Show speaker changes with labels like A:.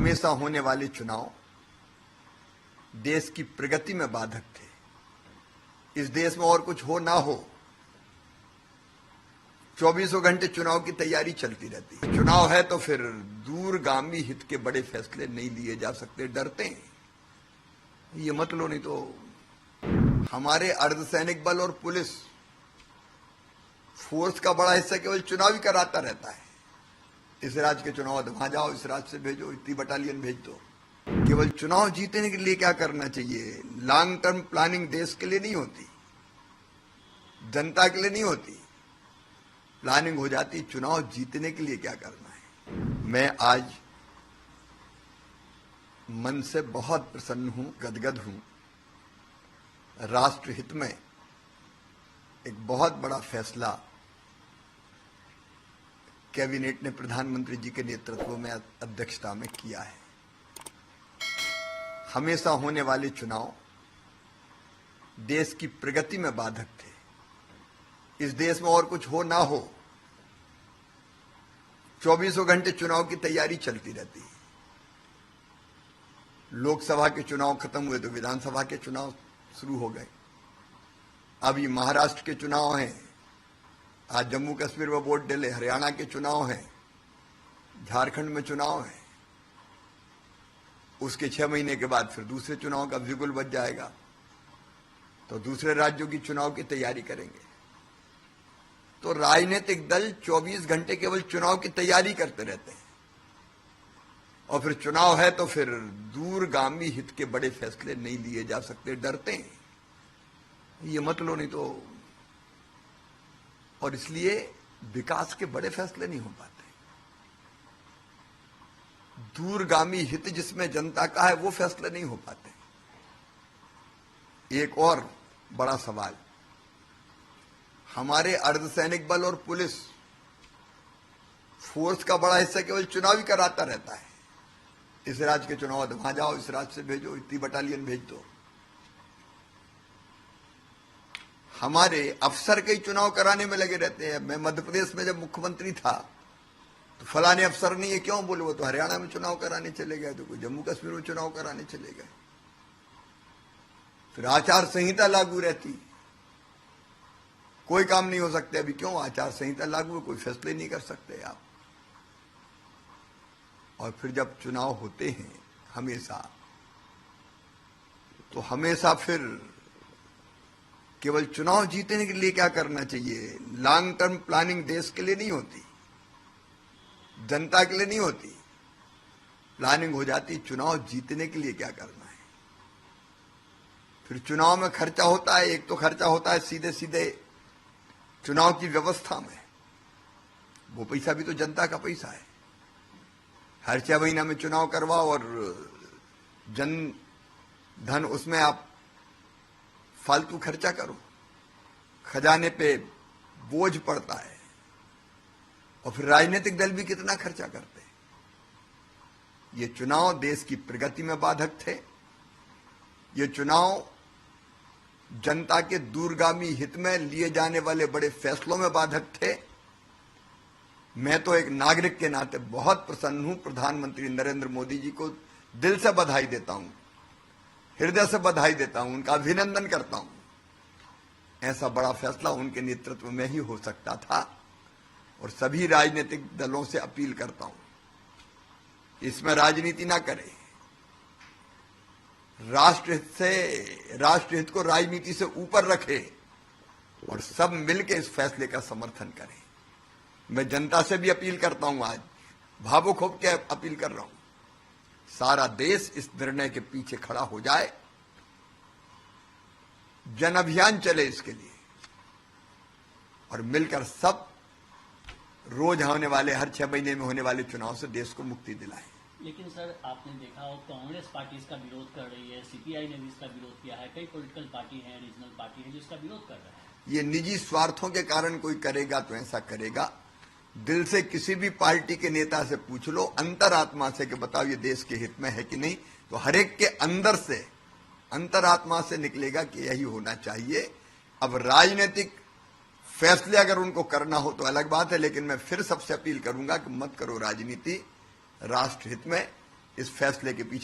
A: हमेशा होने वाले चुनाव देश की प्रगति में बाधक थे। इस देश में और कुछ हो ना हो, 24 घंटे चुनाव की तैयारी चलती रहती है। चुनाव है तो फिर दूरगामी हित के बड़े फैसले नहीं लिए जा सकते, डरते हैं। ये मत लो, नहीं तो हमारे अर्धसैनिक बल और पुलिस फोर्स का बड़ा हिस्सा केवल चुनाव ही कराता रहता है। इस राज्य के चुनाव वहां जाओ, इस राज्य से भेजो, इतनी बटालियन भेज दो। केवल चुनाव जीतने के लिए क्या करना चाहिए? लॉन्ग टर्म प्लानिंग देश के लिए नहीं होती, जनता के लिए नहीं होती। प्लानिंग हो जाती चुनाव जीतने के लिए क्या करना है। मैं आज मन से बहुत प्रसन्न हूं, गदगद हूं। राष्ट्रहित में एक बहुत बड़ा फैसला कैबिनेट ने प्रधानमंत्री जी के नेतृत्व में अध्यक्षता में किया है। हमेशा होने वाले चुनाव देश की प्रगति में बाधक थे। इस देश में और कुछ हो ना हो, 24 घंटे चुनाव की तैयारी चलती रहती है। लोकसभा के चुनाव खत्म हुए तो विधानसभा के चुनाव शुरू हो गए। अभी महाराष्ट्र के चुनाव हैं, आज जम्मू कश्मीर में वोट डले, हरियाणा के चुनाव हैं, झारखंड में चुनाव है। उसके 6 महीने के बाद फिर दूसरे चुनाव का बिगुल बच जाएगा, तो दूसरे राज्यों की चुनाव की तैयारी करेंगे। तो राजनीतिक दल 24 घंटे केवल चुनाव की तैयारी करते रहते हैं, और फिर चुनाव है तो फिर दूरगामी हित के बड़े फैसले नहीं लिए जा सकते, डरते हैं। ये मत लो, नहीं तो और इसलिए विकास के बड़े फैसले नहीं हो पाते। दूरगामी हित जिसमें जनता का है वो फैसले नहीं हो पाते। एक और बड़ा सवाल, हमारे अर्धसैनिक बल और पुलिस फोर्स का बड़ा हिस्सा केवल चुनाव ही कराता रहता है। इस राज्य के चुनाव वहां जाओ, इस राज्य से भेजो, इतनी बटालियन भेज दो। हमारे अफसर कई चुनाव कराने में लगे रहते हैं। मैं मध्य प्रदेश में जब मुख्यमंत्री था तो फलाने अफसर नहीं है, क्यों बोले, वो तो हरियाणा में चुनाव कराने चले गए, तो कोई जम्मू कश्मीर में चुनाव कराने चले गए। फिर आचार संहिता लागू रहती, कोई काम नहीं हो सकते। अभी क्यों आचार संहिता लागू है, कोई फैसले नहीं कर सकते आप। और फिर जब चुनाव होते हैं हमेशा, तो हमेशा फिर केवल चुनाव जीतने के लिए क्या करना चाहिए? लॉन्ग टर्म प्लानिंग देश के लिए नहीं होती, जनता के लिए नहीं होती। प्लानिंग हो जाती चुनाव जीतने के लिए क्या करना है। फिर चुनाव में खर्चा होता है। एक तो खर्चा होता है सीधे सीधे चुनाव की व्यवस्था में, वो पैसा भी तो जनता का पैसा है। हर 6 महीना में चुनाव करवाओ और जन धन उसमें आप फालतू खर्चा करो, खजाने पे बोझ पड़ता है। और फिर राजनीतिक दल भी कितना खर्चा करते हैं। ये चुनाव देश की प्रगति में बाधक थे। ये चुनाव जनता के दूरगामी हित में लिए जाने वाले बड़े फैसलों में बाधक थे। मैं तो एक नागरिक के नाते बहुत प्रसन्न हूं। प्रधानमंत्री नरेंद्र मोदी जी को दिल से बधाई देता हूं, हृदय से बधाई देता हूं, उनका अभिनंदन करता हूं। ऐसा बड़ा फैसला उनके नेतृत्व में ही हो सकता था। और सभी राजनीतिक दलों से अपील करता हूं, इसमें राजनीति ना करें। राष्ट्रहित को राजनीति से ऊपर रखे और सब मिलकर इस फैसले का समर्थन करें। मैं जनता से भी अपील करता हूं, आज भावुक होकर अपील कर रहा हूं, सारा देश इस निर्णय के पीछे खड़ा हो जाए, जन अभियान चले इसके लिए, और मिलकर सब रोज होने वाले, हर 6 महीने में होने वाले चुनाव से देश को मुक्ति दिलाएं।
B: लेकिन सर, आपने देखा हो कांग्रेस पार्टी इसका विरोध कर रही है, सीपीआई ने भी इसका विरोध किया है, कई पॉलिटिकल पार्टी हैं, रीजनल पार्टी है जो इसका विरोध कर रहा है।
A: ये निजी स्वार्थों के कारण कोई करेगा तो ऐसा करेगा। दिल से किसी भी पार्टी के नेता से पूछ लो, अंतरात्मा से, कि बताओ ये देश के हित में है कि नहीं, तो हर एक के अंदर से, अंतरात्मा से निकलेगा कि यही होना चाहिए। अब राजनीतिक फैसले अगर उनको करना हो तो अलग बात है, लेकिन मैं फिर सबसे अपील करूंगा कि मत करो राजनीति। राष्ट्रहित में इस फैसले के पीछे